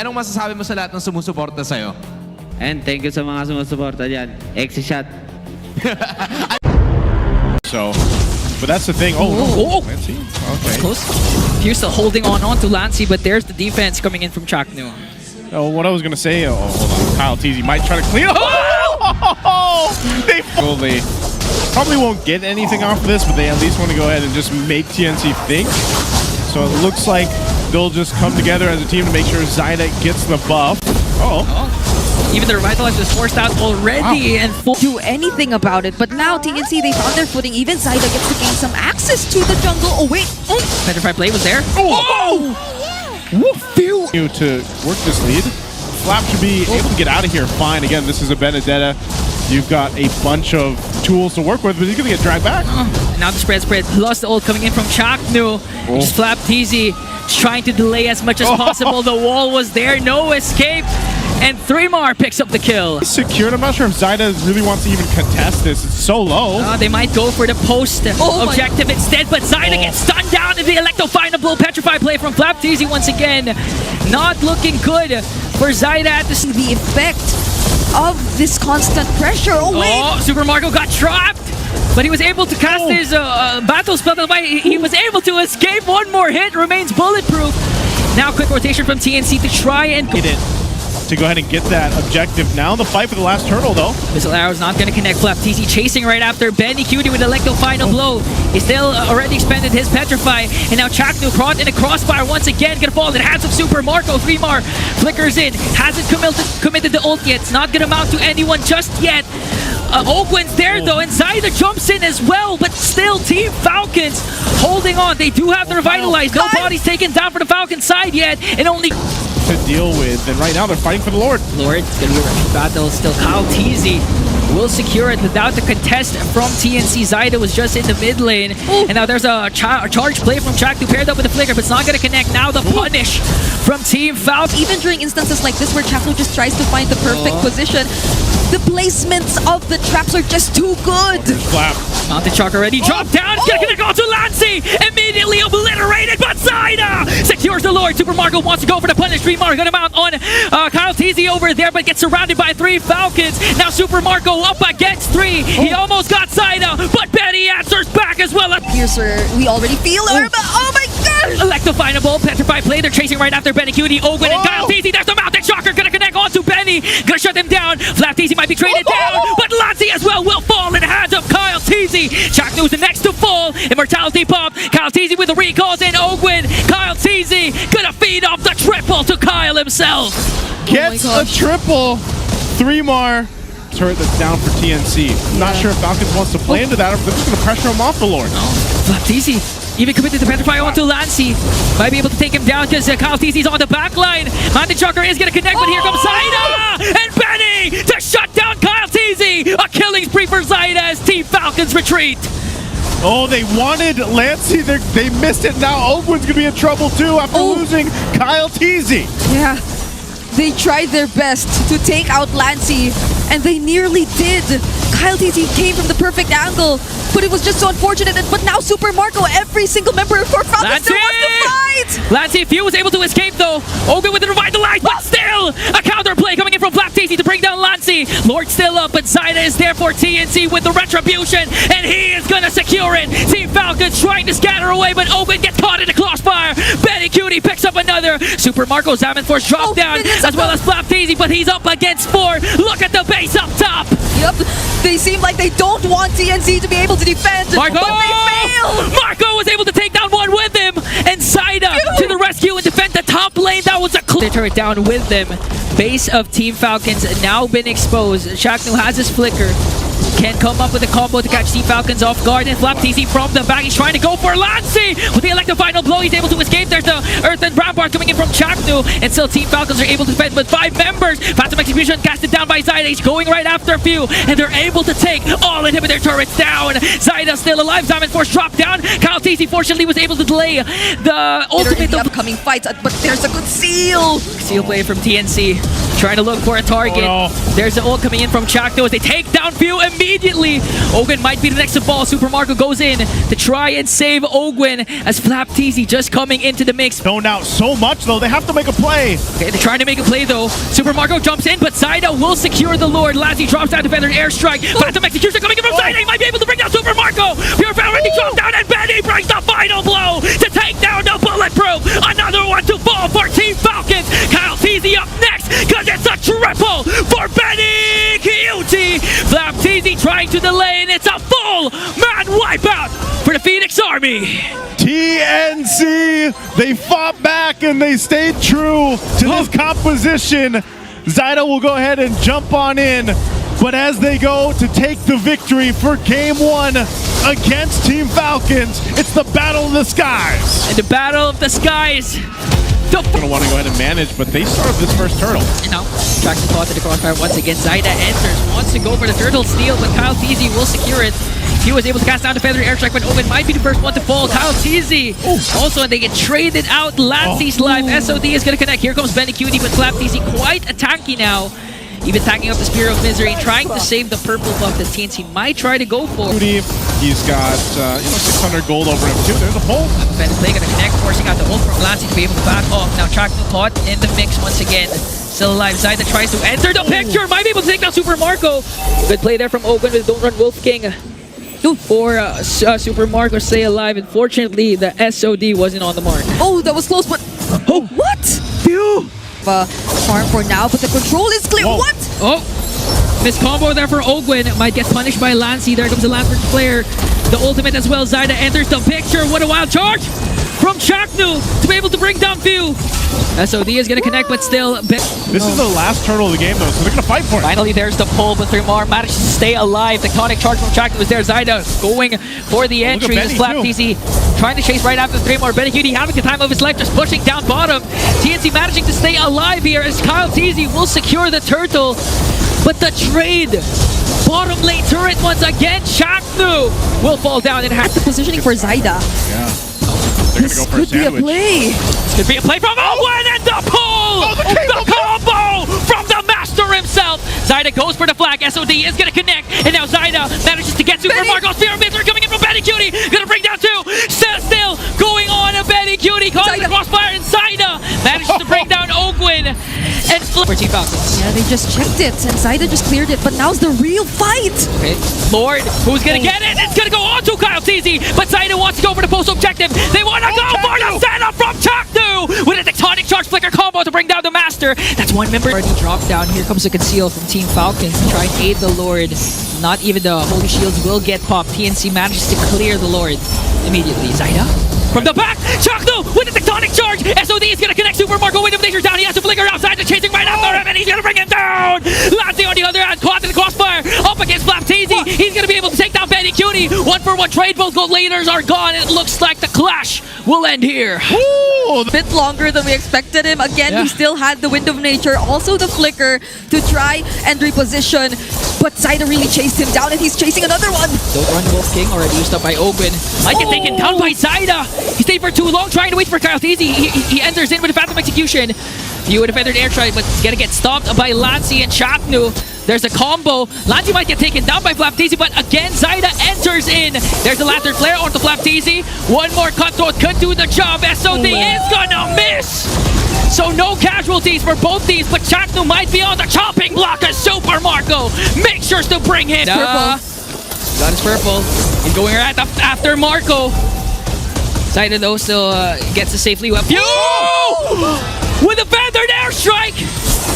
Anong masasabi mo sa lahat ng sumusuporta sa'yo? And thank you sa mga sumusuporta dyan. Exeshot. So, but that's the thing. Oh. Lancey. Okay. Close. Pierce still holding on to Lancey, but there's the defense coming in from CH4KNU. Oh, what I was gonna say. Oh, hold on. Kyle Teasy might try to clean up. Oh! They probably won't get anything off of this, but they at least want to go ahead and just make TNC think. So it looks like they'll just come together as a team to make sure Zyda gets the buff. Oh. Even the Revitalize was forced out already and do anything about it. But now TNC, they found their footing. Even Zyda gets to gain some access to the jungle. Oh wait, Petrify play was there. Oh! Woof! To work this lead. Flap should be able to get out of here fine. Again, this is a Benedetta. You've got a bunch of tools to work with, but he's gonna get dragged back. Now the spread plus the ult coming in from CH4KNU. Just Flap TZ trying to delay as much as possible. The wall was there, no escape. And 3mar picks up the kill. He's secured. I'm not sure if Zyda really wants to even contest this. It's so low. They might go for the post objective instead, but Zyda gets stunned down in the electro-findable Petrify play from Flap TZ once again. Not looking good for Zyda at the effect of this constant pressure. Oh wait! Oh, Super Marco got trapped, but he was able to cast his battle spell. He was able to escape. One more hit, remains bulletproof. Now quick rotation from TNC to try and get it. To go ahead and get that objective. Now the fight for the last turtle though. Missile arrow's not going to connect. Flap TZ chasing right after Benny Cutie with Electro final blow. He still already expended his Petrify, and now CH4KNU caught in a crossfire once again. Gonna fall in the hands of Super Marco. 3mar flickers in. Hasn't committed the ult yet. It's not gonna mount to anyone just yet. Ogwen's there though, and Zyda jumps in as well, but still Team Falcons holding on. They do have to revitalize. Nobody's taken down for the Falcon side yet, and only to deal with, and right now they're fighting for the Lord. It's gonna be a rush battle still. Kyle TZ will secure it without the contest from TNC. Zyda was just in the mid lane, and now there's a charge play from CH4KNU paired up with the flicker, but it's not gonna connect. Now the punish from Team Falcon. Even during instances like this where CH4KNU just tries to find the perfect position, the placements of the traps are just too good. Flap. Mounted Shark already dropped down. It's gonna go to Lancey. Immediately obliterated, but Zyda secures the Lord. Super Marco wants to go for the punish. 3mar gonna mount on Kyle TZ over there, but gets surrounded by 3 Falcons. Now Super Marco up against 3. He almost got Zyda, but Betty answers back as well. Piercer, we already feel her, but oh my gosh! Electro-findable, Petrify play. They're chasing right after Benny Cutie, Ogwen, and Kyle TZ. There's the Mounted Shocker gonna connect onto Benny. Gonna shut him down. Flap TZ might be traded down, but Lancey as well will fall in the hands of Kyle TZ. CH4KNU is the next to fall. Immortality pop. Kyle TZ with the recalls in Ogwen. Kyle TZ gonna feed off the triple to Kyle himself. Gets a triple. 3mar. Turret that's down for TNC. Not sure if Falcons wants to play into that, or they're just going to pressure him off the Lord. Flap TZ even committed to Petrify onto Lancey. Might be able to take him down because Kyle TZ's on the back line. Mounted Shocker is going to connect, but here comes Zyda and Benny to shut down Kyle TZ. A killing spree for Zyda as Team Falcons retreat. Oh, they wanted Lancey. They missed it. Now Ogwen's going to be in trouble too after losing Kyle TZ. Yeah, they tried their best to take out Lancey, and they nearly did. Kyle TZ came from the perfect angle, but it was just so unfortunate. But now Super Marco, every single member for Falcon still wants to fight! Lancey Few was able to escape though. Ogwen with the revitalize, but still a counter play coming in from Flap TZ to bring down Lancey. Lord still up, but Zyda is there for TNC with the retribution, and he is gonna secure it. Team Falcons trying to scatter away, but Ogwen gets caught in the crossfire. Benny Cutie picks up another. Super Marco Zaman Force drop down, as well as Flap TZ, but he's up against 4. Look at the base up top. Yep, they seem like they don't want TNC to be able to defend, Marco! but they fail! Marco was able to take down one with him, and Zyda to the rescue and defend the top lane. That was a clear turret down with them. Base of Team Falcons now been exposed. CH4KNU has his flicker. Can't come up with a combo to catch Team Falcons off guard, and Flap TZ from the back. He's trying to go for Lancey with the electro final blow. He's able to escape. There's the Earthen Rampart coming in from CH4KNU, and still Team Falcons are able to defend with 5 members. Phantom Execution casted down by Zyda. He's going right after a few, and they're able to take all inhibitor turrets down. Zyda still alive. Diamond Force dropped down. Kyle TZ fortunately was able to delay the ultimate in the upcoming fights, but there's a good seal. Seal play from TNC. trying to look for a target. Oh, no. There's an ult coming in from CH4KNU as they take down Few immediately. Ogwin might be the next to fall. Super Marco goes in to try and save Ogwin as Flap TZ just coming into the mix. Zoned out so much, though. They have to make a play. Okay, they're trying to make a play though. Super Marco jumps in, but Zaida will secure the Lord. Lassie drops down Defender airstrike. Phantom execution coming in from Zaida. He might be able to bring down Super Marco. Pure Foul ready to drop down, and Benny brings the final blow to take down the Bulletproof. Another one to fall for Team Falcons. Kyle TZ up next, because it's a triple for Benny Cutie. Flap TZ trying to delay, and it's a full man wipeout for the Phoenix Army. TNC, they fought back and they stayed true to this composition. Zaida will go ahead and jump on in, but as they go to take the victory for Game 1 against Team Falcons, it's the Battle of the Skies. And the Battle of the Skies. Gonna want to go ahead and manage, but they start this first turtle. You know, tracks the call to the crossfire once again. Zaida enters, wants to go for the turtle steal, but Kyle TZ will secure it. He was able to cast down the feather airstrike, but Owen might be the first one to fall. Kyle TZ. Also, they get traded out. Lancey's life. SOD is going to connect. Here comes Benny Cutie, but Flap TZ quite a tanky now. Even tagging up the Spear of Misery, trying to save the purple buff that TNC might try to go for. He's got 600 gold over him too. There's a pole. Defense play gonna connect, forcing out the ult from Lancey to be able to back off. Now CH4KNU caught in the mix once again. Still alive. Zaida tries to enter the picture. Might be able to take down Super Marco. Good play there from Ogun with Don't Run Wolf King. For Super Marco stay alive. Unfortunately, the SOD wasn't on the mark. Oh, that was close, but... Oh, what? Phew! Farm for now, but the control is clear. Whoa. What? Oh, miss combo there for Ogwin. Might get punished by Lancey. There comes the Lantern Flare. The ultimate as well. Zaida enters the picture. What a wild charge from CH4KNU to be able to bring down Few. SOD is going to connect, but still... This is the last turtle of the game, though, so they're going to fight for it. Finally, there's the pull, but Thrymar manages to stay alive. The tonic charge from CH4KNU was there. Zaida going for the entry. This Flap TZ trying to chase right after Thrymar. Benny Cutie having the time of his life, just pushing down bottom. TNC managing to stay alive here as Kyle TZ will secure the turtle. But the trade, bottom lane turret once again. CH4KNU will fall down in half. The positioning for Zaida. Yeah. They're This going to go for a could be a sandwich. play. This could be a play from Owen and the pull! The combo from the master himself! Zaida goes for the flag. SOD is going to connect. And now Zaida manages to get Super Marco. Spear of Misery coming in from Benny Cutie. Going to bring down two. Still going on a Benny Cutie. Calling the crossfire. And Zaida manages to bring down Ogwin. And for Team Falcons. Yeah, they just checked it, and Zaida just cleared it, but now's the real fight. Okay. Lord, who's going to get it? It's going to go on to Kyle TZ. But Zaida wants to go for the post objective. They want to go for the setup from CH4KNU with a tectonic charge flicker combo to bring down the master. That's one member. Already dropped down. Here comes the conceal from Team Falcons to try and aid the Lord. Not even the Holy Shields will get popped. TNC manages to clear the Lord immediately. Zaida from the back. CH4KNU with a tectonic charge. SOD is going to connect Super Marco. Wind of Nature down. He has to flicker outside. They're chasing right after him, and he's going to bring him down. Lancey on the other hand, caught in the crossfire. Up against Flap TZ. He's going to be able to take down Benny Cutie. 1-for-1 trade. Both gold laners are gone. It looks like the clash will end here. A bit longer than we expected him. Again, he still had the Wind of Nature, also the Flicker to try and reposition. But Zaida really chased him down, and he's chasing another one. Don't Run Wolf King already used up by Ogwin. Might get taken down by Zaida. He stayed for too long trying to wait for Kyle TZ. He enters in with a Phantom Execution. Few with a Feathered Airstrike, but he's gonna get stopped by Lancey and CH4KNU. There's a combo. Lancey might get taken down by Flap TZ, but again, Zaida enters in. There's the Lantern Flare onto Flap TZ. One more cutthroat could do the job. SOD is gonna miss. So no casualties for both teams, but CH4KNU might be on the chopping block as Super Marco makes sure to bring him. Got his purple. He's going right after Marco. Zaida though still gets a safely weapon. With a feathered airstrike,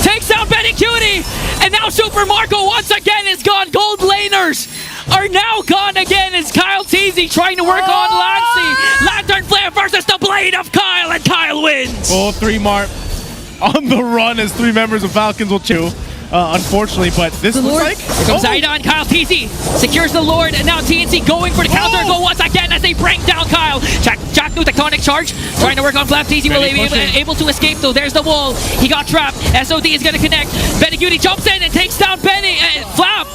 takes down Benny Cutie, and now Super Marco once again is gone. Gold laners are now gone again as Kyle TZ trying to work on Lancey. Lantern Flare versus the Blade of Kyle, and Kyle wins. Oh, Thrymar on the run as three members of Falcons will chew. Unfortunately, but this looks like... Here comes Zaida and Kyle TZ. Secures the Lord, and now TNC going for the counter go once again as they bring down Kyle. CH4KNU tectonic charge, trying to work on Flap TZ. Will be able to escape though. There's the wall. He got trapped. SOD is going to connect. Benny Cutie jumps in and takes down Benny. Flap.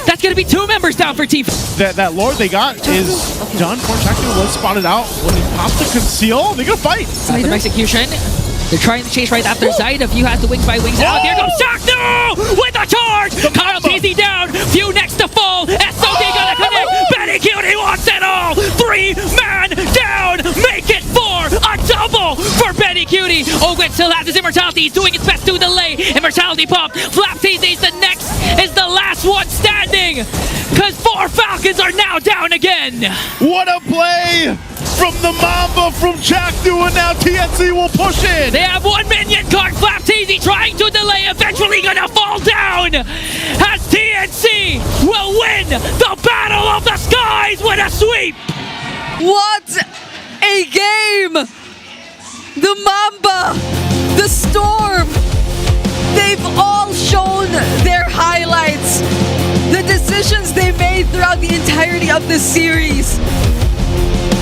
That's going to be two members down for Team. That Lord they got is done. CH4KNU was spotted out when he popped the conceal. They're going to fight. Phantom execution. They're trying to chase right after Zaida. Few has the wings by wings out. Here goes CH4KNU with a charge. Kyle TZ down. Few next to fall. SOD gonna connect. Benny Cutie wants it all. 3-man down. Make it 4. A double for Benny Cutie. Ogwen still has his immortality. He's doing his best to delay. Immortality pop. Flap TZ's the next is the last one standing. Because 4 Falcons are now down again. What a play from the Mamba from CH4KNU, and now TNC will push in. They have 1 minion card. Flap TZ trying to delay. Eventually gonna fall down. As TNC will win the Battle of the Skies with a sweep. What a game! The Mamba, the Storm, they've all shown their highlights. The decisions they made throughout the entirety of this series.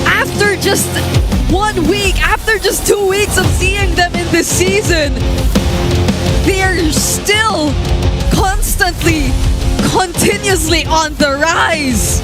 After just 1 week, after just 2 weeks of seeing them in this season, they are still constantly, continuously on the rise.